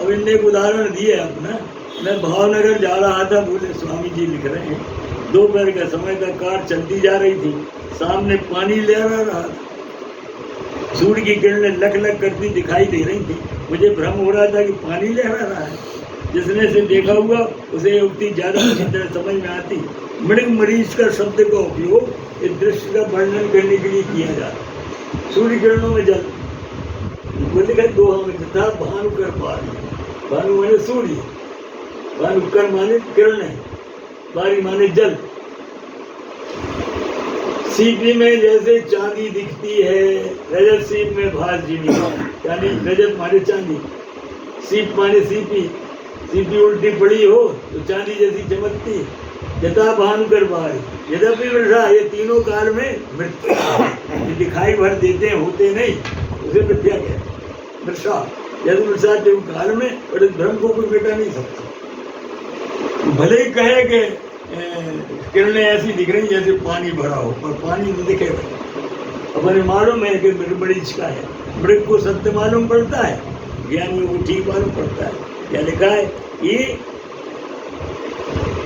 अब इनने एक उदाहरण दिया अपना। मैं भावनगर जा रहा था, बोले स्वामी जी लिख रहे हैं, दोपहर का समय था, कार चलती जा रही थी, सामने पानी लहरा रहा था, सूर्य की किरणें लक लक करती दिखाई दे रही थी। मुझे भ्रम हो रहा था कि पानी लहरा रहा है। जिसने से देखा हुआ उसे युक्ति ज्यादा अच्छी तरह समझ में आती। मृग मरीज का शब्द का उपयोग इस दृश्य का वर्णन करने के लिए किया जाता। सूर्य किरणों में जल बोले गए दो हम तथा भानुकर पारी। भानु माने सूर्य, भानुकर माने किरणें, पारी माने जल। सीपी में जैसे चांदी दिखती है, रजत सीप में भास जिमी, यानी रजत माने चांदी, सीप माने सीपी, सीपी उल्टी पड़ी हो तो चांदी जैसी चमकती। यथा भानुकर बारी, यद्यपि वृषा, ये तीनों काल में मृत्यु दिखाई भर देते हैं, होते नहीं, उसे मिथ्या कहते। वृषा यदि वृषा जो काल में, और इस भ्रम को कोई मिटा नहीं सकता। भले ही कहे कि किरणें ऐसी दिख रही जैसे पानी भरा हो, पर पानी नहीं दिखेगा। अपने मालूम है कि बड़ी इच्छा है, मृग को सत्य मालूम पड़ता है, ज्ञानी को ठीक मालूम पड़ता है। क्या लिखा है कि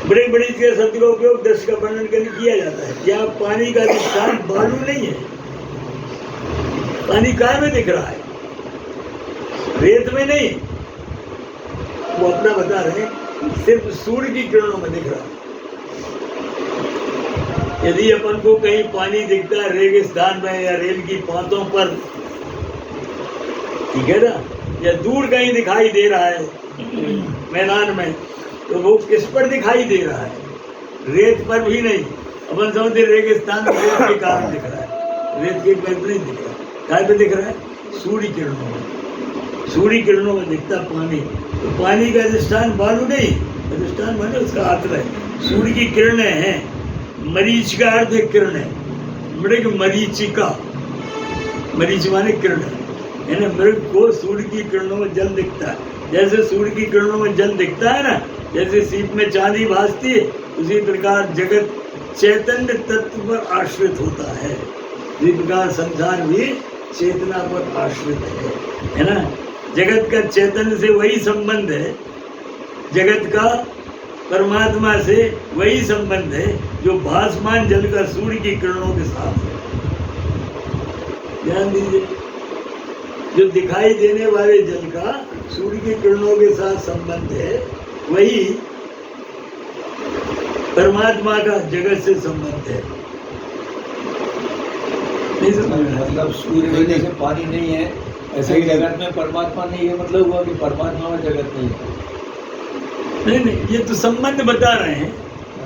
बड़े बड़ी के शब्द का उपयोग दृश्य का वर्णन करने किया जाता है। क्या पानी का स्थान बालू नहीं है, पानी काय में दिख रहा है, रेत में नहीं। वो अपना बता रहे हैं, सिर्फ सूर्य की किरणों में दिख रहा है। यदि अपन को कहीं पानी दिखता है रेगिस्तान में या रेल की पातों पर, ठीक है ना, या दूर कहीं दिखाई दे रहा है मैदान में, तो वो किस पर दिखाई दे रहा है? रेत पर भी नहीं। अपन समझते रेगिस्तान में रेत के कारण दिख रहा है, रेत के पर नहीं दिख रहा। काय पे दिख रहा है? सूर्य किरणों में। सूर्य किरणों में दिखता पानी, तो पानी का अधिष्ठान बालू नहीं, अधिष्ठान माने उसका आश्रय सूर्य की किरणें हैं। मरीच का अर्थ है किरणें, मृग मरीचिका, मरीच माने किरण है ना। मृग को सूर्य की किरणों में जल दिखता है, जैसे सूर्य की किरणों में जल दिखता है ना, जैसे सीप में चांदी भासती है, उसी प्रकार जगत चैतन्य तत्व पर आश्रित होता है। इसी प्रकार संसार भी चेतना पर आश्रित है ना। जगत का चैतन्य से वही संबंध है, जगत का परमात्मा से वही संबंध है जो भासमान जल का सूर्य की किरणों के साथ है। ध्यान दीजिए, जो दिखाई देने वाले जल का सूर्य की किरणों के साथ संबंध है, वही परमात्मा का जगत से संबंध है। मतलब सूर्य में जैसे पानी नहीं है, ऐसे ही जगत में परमात्मा नहीं है। मतलब हुआ कि परमात्मा में जगत नहीं है। नहीं, ये तो संबंध बता रहे हैं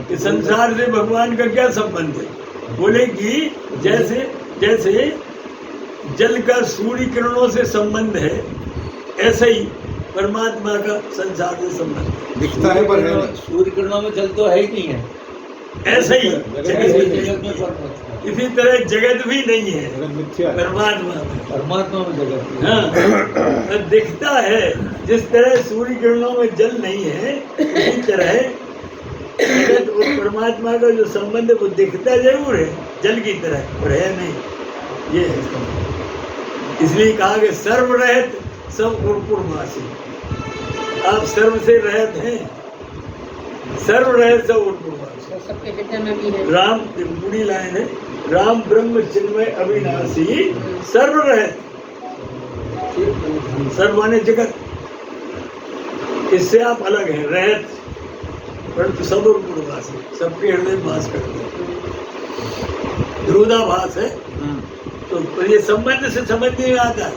कि संसार से भगवान का क्या संबंध है। बोले कि जैसे जैसे जल का सूर्य किरणों से संबंध है, ऐसे ही परमात्मा का संसार से संबंध दिखता है, पर सूर्य किरणों में जल तो है ही नहीं है। ऐसे ही इसी तरह जगत भी नहीं है, परमात्मा में जगत। हाँ, दिखता है। जिस तरह सूर्य किरणों में जल नहीं है, उसी तरह जगत और परमात्मा का जो संबंध है वो दिखता जरूर है जल की तरह, पर है नहीं। ये है, इसलिए कहा कि सर्व रहत सब उर्पुरवासी। आप सर्व से रहत हैं, सर्व रहत सब उर्पुरवासी। सबके हृदय में भी है। राम बूढ़ी लाइन है, राम ब्रह्म चिन्मय अविनाशी सर्व रहत। सर्व माने जगत, इससे आप अलग हैं, रहत, परंतु सब उर्पुरवासी, सबके हृदय में वास करते हैं। विरोधाभास है, तो ये संबंध से समझ नहीं आता है।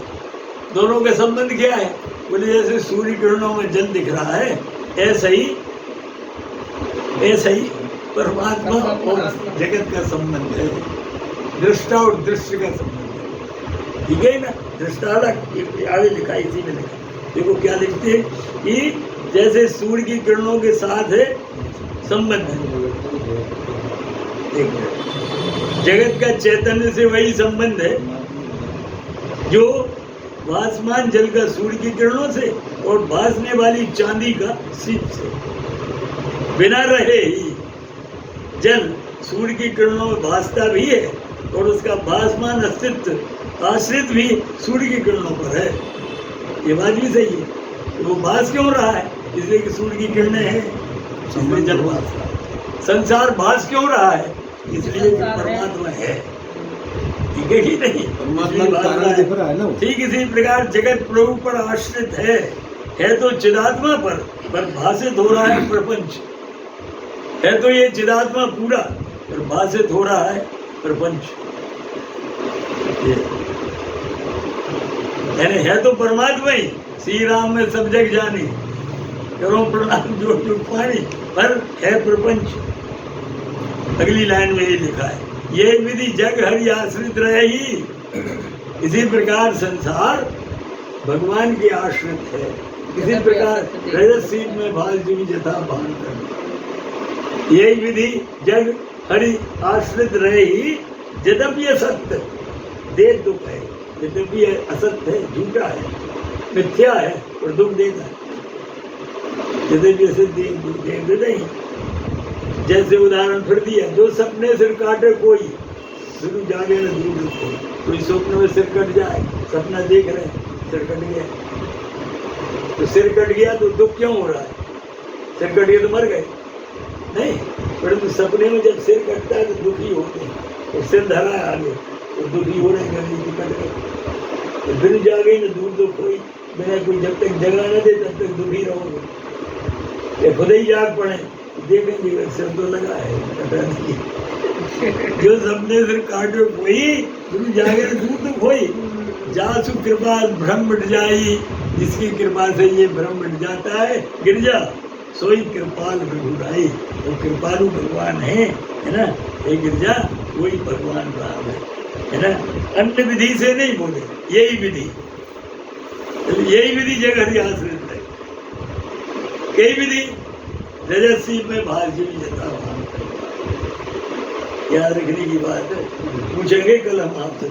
दोनों का संबंध क्या है? बोले जैसे सूर्य किरणों में जल दिख रहा है, ऐसा ही परमात्मा और जगत का संबंध है, दृष्टा और दृश्य का संबंध है। ठीक है ना। दृष्टा अलग, आगे लिखा, इसी में लिखा, देखो क्या लिखते हैं कि जैसे सूर्य की किरणों के साथ है संबंध है, जगत का चैतन्य से वही संबंध है जो भासमान जल का सूर्य की किरणों से और भासने वाली चांदी का सीप से। बिना रहे ही जल सूर्य की किरणों में भासता भी है और उसका भासमान अस्तित्व आश्रित भी सूर्य की किरणों पर है। ये बात भी सही है। तो वो भास क्यों रहा है? इसलिए कि सूर्य की किरणें हैं, इसलिए जल भास रहा है। संसार भास क्यों रहा है? इसलिए कि परमात्मा है। ठीक है कि नहीं? परमात्मा का कारण दिख रहा है ना। ठीक इसी प्रकार जगत प्रभु पर आश्रित है तो चिदात्मा पर भाषित हो रहा है प्रपंच। है तो ये चिदात्मा पूरा, पर भाषित हो रहा है प्रपंच। यानी है तो परमात्मा ही, श्री राम में सब जग जानी, करो प्रणाम जो जो पानी, पर है प्रपंच। अगली लाइन में ये लिखा है, ये विधि जग हरि आश्रित रहे ही। इसी प्रकार संसार भगवान के आश्रित है। इसी प्रकार रजत सीत में भाल जीवी जथा भान कर, यही विधि जग हरि आश्रित रहे ही। यद्यपि ये सत्य दे दुख है, यद्यपि ये असत्य है, झूठा है, मिथ्या है और दुख देता है। यद्यपि ऐसे दे नहीं। जैसे उदाहरण फिर दिया, जो सपने सिर काटे कोई, फिर जागे न दूर कोई स्वप्न में सिर कट जाए, सपना देख रहे सिर कट गया, तो सिर कट गया तो दुख क्यों हो रहा है? सिर कट गया तो मर गए नहीं, परंतु सपने में जब सिर कटता है तो दुखी होते हैं, और सिर धरा है आगे तो दुखी हो रहे हैं, कट गए। तो फिर जागे न दूर तो कोई, बिना कोई जब तक जगा न दे तब तक दुखी रहोगे। खुद ही जाग पड़े देखेंगे सिर तो लगा है, कटा नहीं। जो सपने सिर काटे कोई, तुम जागे दूर तो कोई, जासु कृपा भ्रम मिट जाई, जिसकी कृपा से ये भ्रम मिट जाता है, गिरजा सोई कृपाल प्रभुराई। वो कृपालु भगवान है ना, ये गिरजा वही भगवान राम है ना। अन्य विधि से नहीं बोले, यही विधि, यही विधि जग हरि आश्रित है। यही विधि रजसी में भाजपी जता भान कर, याद रखने की बात है। पूछेंगे कल हम आपसे,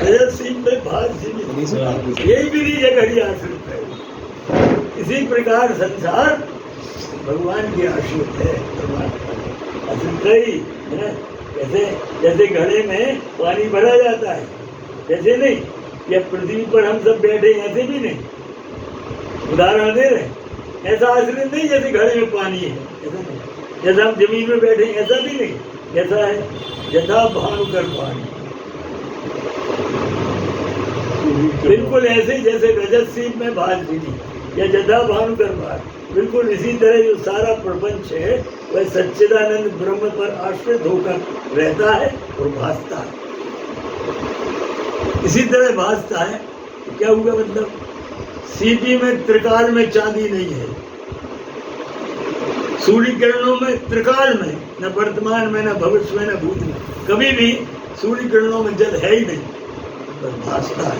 रजसी में भाजपी, यही विधि जग हरि आश्रित है। इसी प्रकार संसार भगवान की आश्रित है, आश्रित है। कैसे? जैसे घड़े में पानी भरा जाता है, जैसे नहीं, या पृथ्वी पर हम सब बैठे ऐसे भी नहीं, उदाहरण दे रहे, ऐसा आश्रित नहीं जैसे घड़े में पानी है, ऐसा नहीं। जैसा हम जमीन में बैठे ऐसा भी नहीं, कैसा है? यथा भानुकर पानी, बिल्कुल ऐसे जैसे रजत सीप में भाल जीवी या जथा भानुकर भाल, बिल्कुल इसी तरह जो सारा प्रपंच है वह सच्चिदानंद ब्रह्म पर आश्रित होकर रहता है और भासता है। इसी तरह भासता है तो क्या हुआ? मतलब सीपी में त्रिकाल में चांदी नहीं है, सूर्य किरणों में त्रिकाल में, न वर्तमान में, न भविष्य में, न भूत में, कभी भी सूर्य किरणों में जल है ही नहीं, पर भासता है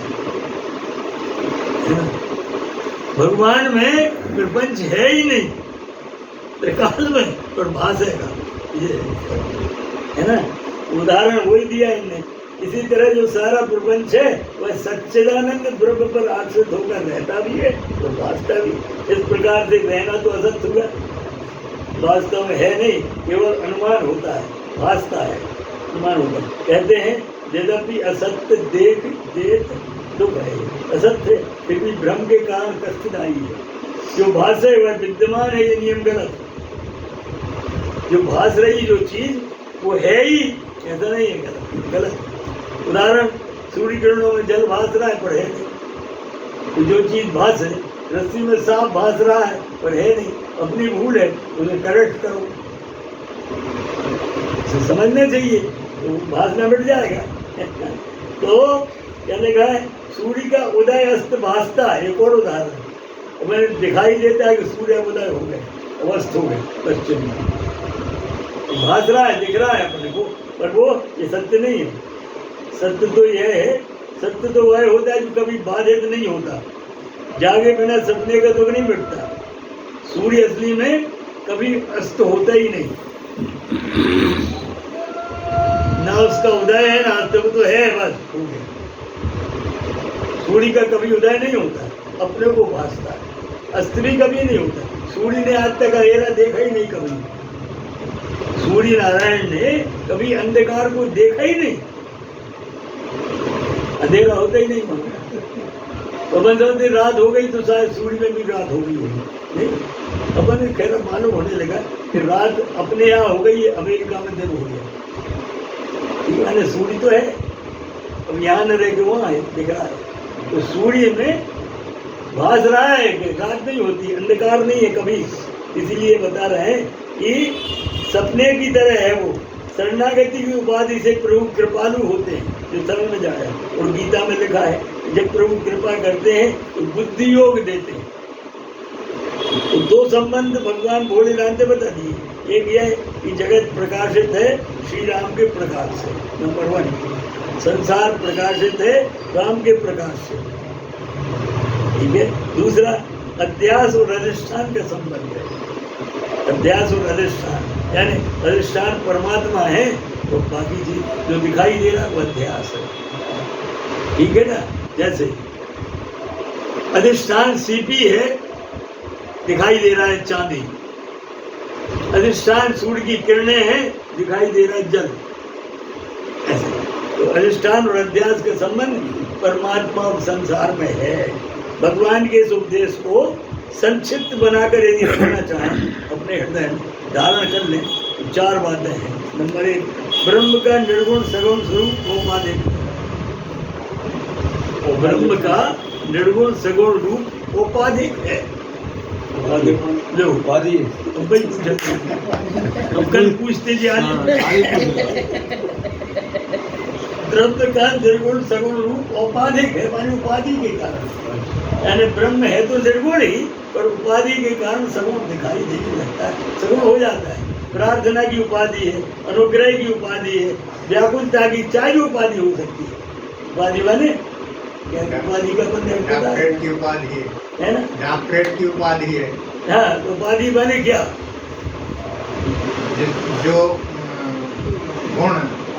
ना? भगवान में प्रपंच है ही नहीं, त्रिकाल में, पर भासेगा, ये है ना। उदाहरण वही दिया इनने। इसी तरह जो सारा प्रपंच है वह सच्चिदानंद ब्रह्म पर आश्रित होकर रहता भी है और भासता भी। इस प्रकार से रहना तो असत्य हुआ, वास्तव में है नहीं, केवल अनुमान होता है, भासता है, अनुमान होता है। कहते हैं यद्यपि असत्य देख देख दुख है, असत्य फिर भी भ्रम के कारण कष्टदायी है। जो भास है वह विद्यमान है, ये नियम गलत। जो भास रही जो चीज वो है ही, ऐसा नहीं है, गलत गलत। उदाहरण, सूर्य किरणों में जल भास रहा है पर है नहीं, तो जो चीज भास है, रस्सी में सांप भास रहा है पर है नहीं, अपनी भूल है, उसे करेक्ट करो, इसे समझना चाहिए, तो भासना मिट जाएगा। तो क्या लिखा है? सूर्य का उदय अस्त भासता है। एक और उदाहरण, मैंने दिखाई देता है कि सूर्य उदय हो गए, अस्त हो गए पश्चिम में, भास रहा है, दिख रहा है अपने को, पर वो ये सत्य नहीं है। सत्य तो यह है, सत्य तो वह होता है जो कभी बाधित नहीं होता, जागे बिना सपने का दुख नहीं मिटता। सूर्य असली में कभी अस्त होता ही नहीं, ना उसका उदय है ना अस्त, तो है बस हो गया। सूर्य का कभी उदय नहीं होता, अपने को भासता है, अस्त भी कभी नहीं होता। सूर्य ने आज तक अंधेरा देखा ही नहीं कभी, सूर्य नारायण ने कभी अंधकार को देखा ही नहीं, अंधेरा होता ही नहीं मांगा। अपन समझते रात हो गई तो शायद सूर्य में भी रात हो गई होगी, नहीं। अपन खैर मालूम होने लगा कि रात अपने यहाँ हो गई है, अमेरिका में दिन हो गया। यानी सूर्य तो है, अब यहाँ न रह के वहाँ है, दिख रहा है। तो सूर्य में भास रहा है कि रात नहीं होती, अंधकार नहीं है कभी। इसीलिए बता रहे हैं कि सपने की तरह है वो। शरणागति की उपाधि से प्रभु कृपालु होते हैं, जो समझ में जाए। और गीता में लिखा है जब प्रभु कृपा करते हैं तो बुद्धि योग देते हैं। तो दो संबंध भगवान भोलेनाथ ने बता दिए। एक यह है कि जगत प्रकाशित है श्री राम के प्रकाश से, नंबर 1। संसार प्रकाशित है राम के प्रकाश से, ठीक है। दूसरा अध्यास और अधिष्ठान का संबंध है। अध्यास और अधिष्ठान यानी अधिष्ठान परमात्मा है और बाकी चीज जो दिखाई दे रहा है वो अध्यास है, ठीक है ना। जैसे अधिष्ठान सीपी है, दिखाई दे रहा है चांदी। अधिष्ठान सूर्य की किरणें हैं, दिखाई दे रहा है जल। ऐसे तो अधिष्ठान और अध्यास का संबंध परमात्मा और संसार में है। भगवान के इस उपदेश को संक्षिप्त बनाकर यदि रखना चाहें अपने हृदय में धारण कर लें तो 4 बातें हैं। नंबर 1, ब्रह्म का निर्गुण सगुण स्वरूप औपाधिक। ब्रह्म का निर्गुण सगुण रूप औपाधिक है। उपाधि हम कल पूछते जी आज ब्रह्म का निर्गुण सगुण रूप औपाधिक है, मानी उपाधि के कारण। यानी ब्रह्म है तो निर्गुण ही, पर उपाधि के कारण सगुण दिखाई देने लगता है, सगुण हो जाता है। प्रार्थना की उपाधि है, अनुग्रह की उपाधि है, व्याकुलता की चाहे उपाधि हो सकती है। उपाधि बने उपाधि का डॉक्टरेट की उपाधि है ना, डॉक्टरेट की उपाधि है। हाँ, उपाधि बने क्या, जो गुण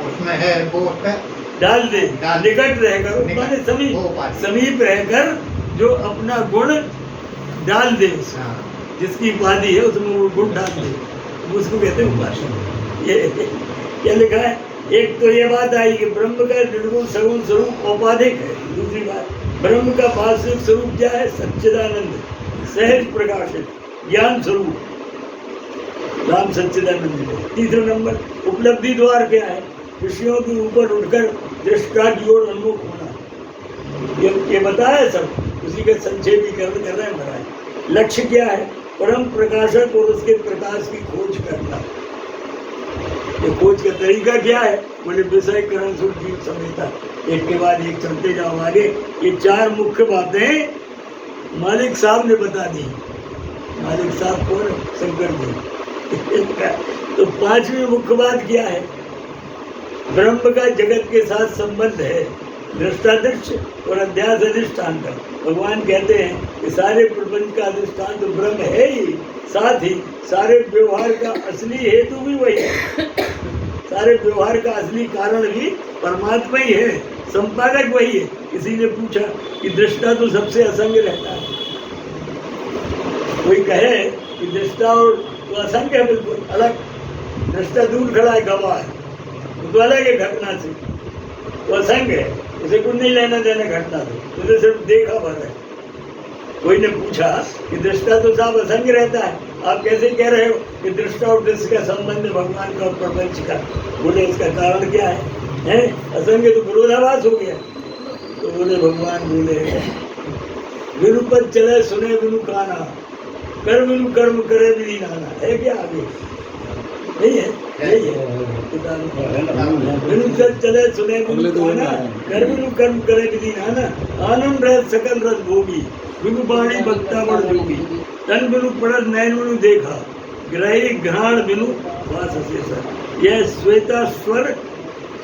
उसमें है वो उसका डाल दे, निकट रहकर निकट, माने समीप, वो उपाधि। समीप रहकर जो अपना गुण डाल दे, हाँ। जिसकी उपाधि है उसमें वो गुण डाल दे, उसको कहते हैं उपाधि। ये क्या लिखा है। एक तो ये बात आई कि ब्रह्म का निर्गुण सगुण स्वरूप औपाधिक है। दूसरी बात, ब्रह्म का वास्तविक स्वरूप क्या है, सच्चिदानंद, सहज प्रकाशित ज्ञान स्वरूप, राम सच्चिदानंद है। तीसरा नंबर, उपलब्धि द्वार क्या है, विषयों के ऊपर उठकर दृष्टा की ओर उन्मुख होना। ये बताया सब, उसी का संक्षेपीकरण कर रहे हैं महाराज। लक्ष्य क्या है, परम प्रकाशक और उसके प्रकाश की खोज करना। ये खोज का तरीका क्या है, बोले विषय करण सुरजीव समेता, एक के बाद एक चलते जाओ आगे। ये 4 मुख्य बातें मालिक साहब ने बता दी। मालिक साहब कौन, शंकर जी। तो 5वीं मुख्य बात क्या है, ब्रह्म का जगत के साथ संबंध है, दृष्टादृश्य और अध्यास अधिष्ठान का। भगवान कहते हैं कि सारे प्रपंच का अधिष्ठान तो ब्रह्म है ही, साथ ही सारे व्यवहार का असली हेतु भी वही है, सारे व्यवहार का असली कारण भी परमात्मा ही है, संपादक वही है। किसी ने पूछा कि दृष्टा तो सबसे असंग रहता है। कोई कहे कि दृष्टा और तो असंग है, बिल्कुल अलग। दृष्टा दूर खड़ा है, गवाह है, वो तो अलग है घटना से, वो असंग है, उसे कुछ नहीं लेना देना घटना से, उसे सिर्फ देखा भर है। कोई ने पूछा कि दृष्टा तो साहब असंग रहता है, आप कैसे कह रहे हो कि दृष्टा और दृश्य का संबंध भगवान का और प्रपंच का। बोले इसका कारण क्या है, असंग तो विरोधाभास हो गया। तो बोले भगवान बोले बिनु पद चले सुने बिनु काना, कर बिनु कर्म करे विधि नाना। है क्या आगे, नहीं है, यही है। बिनु पद चले सुने बिनु काना, कर बिनु कर्म करे विधि नाना, आनंद रह सकल रस भोगी, बिनु बाणी भक्ता बड़ जोगी, तन बिनु पड़त नैन बिनु देखा, ग्रही घ्राण बिनु वास शेषा। यह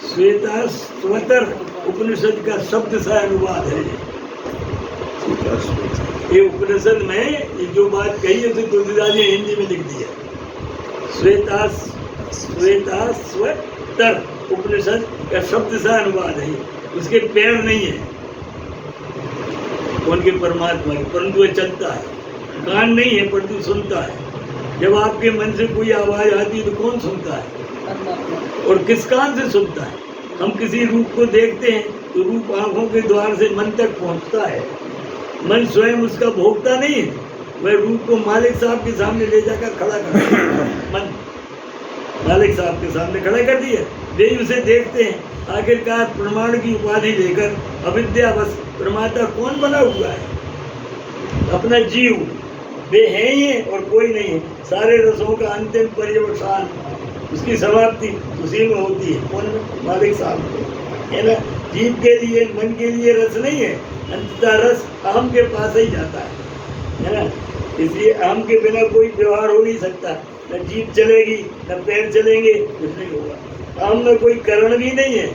श्वेताश्वतर उपनिषद का शब्द सा अनुवाद है। ये उपनिषद में ये जो बात कही है तो तुलसीदास ने हिंदी में लिख दिया। श्वेताश्वतर उपनिषद का शब्द सा अनुवाद है, उसके पैर नहीं है उनके परमात्मा के, परंतु वह चलता है। कान नहीं है परंतु सुनता है। जब आपके मन से कोई आवाज आती है तो कौन सुनता है, और किस कान से सुनता है। हम किसी रूप को देखते हैं तो रूप आंखों के द्वार से मन तक पहुंचता है, मन स्वयं उसका भोगता नहीं है, वह रूप को मालिक साहब के सामने ले जाकर खड़ा कर दिया। मन मालिक साहब के सामने खड़ा कर दिया, वे उसे देखते हैं। आखिरकार प्रमाण की उपाधि लेकर अविद्यावश प्रमाता कौन बना हुआ है? अपना जीव, वे हैं ही हैं और कोई नहीं है। सारे रसों का अंतिम पर्यवसान, उसकी समाप्ति उसी में होती है। कौन? मालिक साहब को, है ना। जीव के लिए, मन के लिए रस नहीं है, अंततः रस अहम के पास ही जाता है ना। इसलिए अहम के बिना कोई व्यवहार हो नहीं सकता। न जीभ चलेगी, न पैर चलेंगे, कुछ नहीं होगा। अहम में कोई कारण भी नहीं है,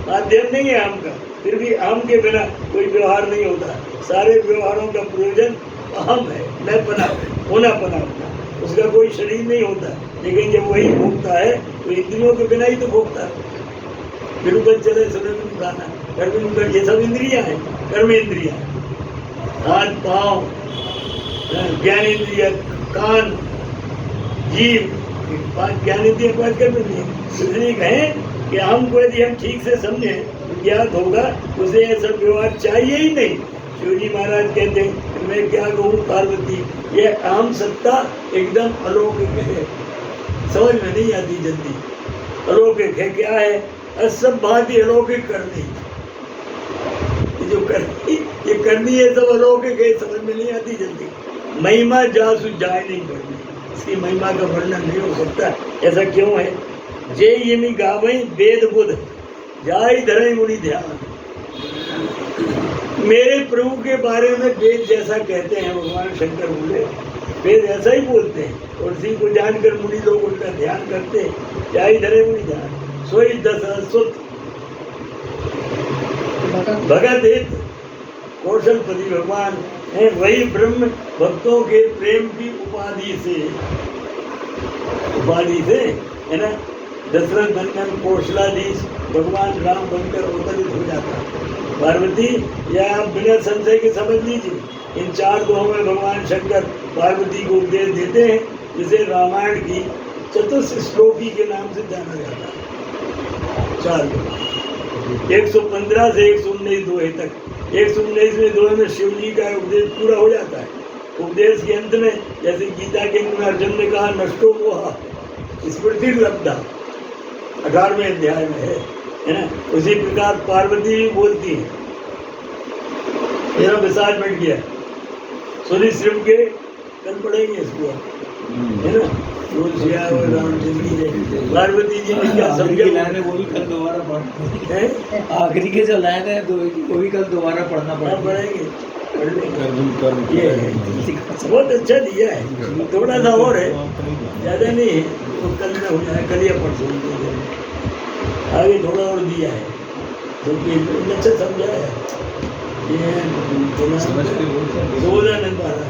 माध्यम नहीं है अहम का, फिर भी अहम के बिना कोई व्यवहार नहीं होता। सारे व्यवहारों का प्रयोजन अहम है, मैं पना, होना पना होता। उसका कोई शरीर नहीं होता, लेकिन जब वही भोगता है तो इंद्रियों के बिना ही तो भोगता है। फिर ऊपर चले, सुने भी खाना, कर्म ऊपर, ये सब इंद्रियां हैं, कर्म इंद्रियां, हाथ पाँव, ज्ञान इंद्रिय, कान, जीव, पांच ज्ञान इंद्रिय, पांच कर्म इंद्रिय। इसलिए कहें कि हमको यदि हम ठीक से समझे तो ज्ञात होगा, उसे ऐसा व्यवहार चाहिए ही नहीं। शिवजी महाराज कहते हैं, मैं क्या कहूँ पार्वती, ये अहम सत्ता एकदम अलौकिक है, समझ में नहीं आती जल्दी। अलौकिक है, क्या है? सब भांति अलौकिक करनी, ये जो करनी, ये करनी है सब अलौकिक है, समझ में नहीं आती जल्दी। महिमा जासु जाय नहीं करनी, इसकी महिमा का वर्णन नहीं हो सकता। ऐसा क्यों है? जे यमी गावई वेद बुध जाय धरई मुनि ध्यान। मेरे प्रभु के बारे में वेद जैसा कहते हैं, भगवान शंकर बोले, वेद ऐसा ही बोलते हैं, और इसी को जानकर मुनि लोग उनका ध्यान करते हैं। जाय धरे मुनि ध्यान, सोई दस सुत भगत हित कौशलपति भगवान है, वही ब्रह्म भक्तों के प्रेम की उपाधि से है ना। दशरथ नंदन कौशलाधीश भगवान राम बनकर अवतरित हो जाता है। पार्वती, यह आप बिना संशय के समझ लीजिए। इन 4 दोहों में भगवान शंकर पार्वती को उपदेश देते हैं, जिसे रामायण की चतुर्थ श्लोकी के नाम से जाना जाता है। 4 115 से 119 दोहे तक। 119वें दोहे में शिव जी का उपदेश पूरा हो जाता है। उपदेश के अंत में, जैसे गीता के अंत में अर्जुन ने कहा, नष्टो मोहा स्मृति लब्धा, 18वें अध्याय में है ना। उसी प्रकार पार्वती भी बोलती है, मेरा विषाद मिट गया। सुनी श्रीम के कल पढ़ेंगे इसको, है ना। रामचंद्र जी, पार्वती जी ने क्या समझा, वो भी कल दोबारा पढ़ना, आखिरी के जो लाइन है वो भी कल दोबारा पढ़ना पड़ेंगे। ये बहुत अच्छा दिया है, थोड़ा सा और है, ज़्यादा नहीं है, तो कल में हो जाए, कल या परसों आगे थोड़ा और दिया है, क्योंकि अच्छा समझा है। ये थोड़ा नहीं पा रहा,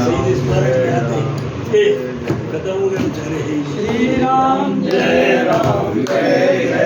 सही स्मारक में आते हैं, खत्म हो गए बेचारे। श्री राम जय राम जय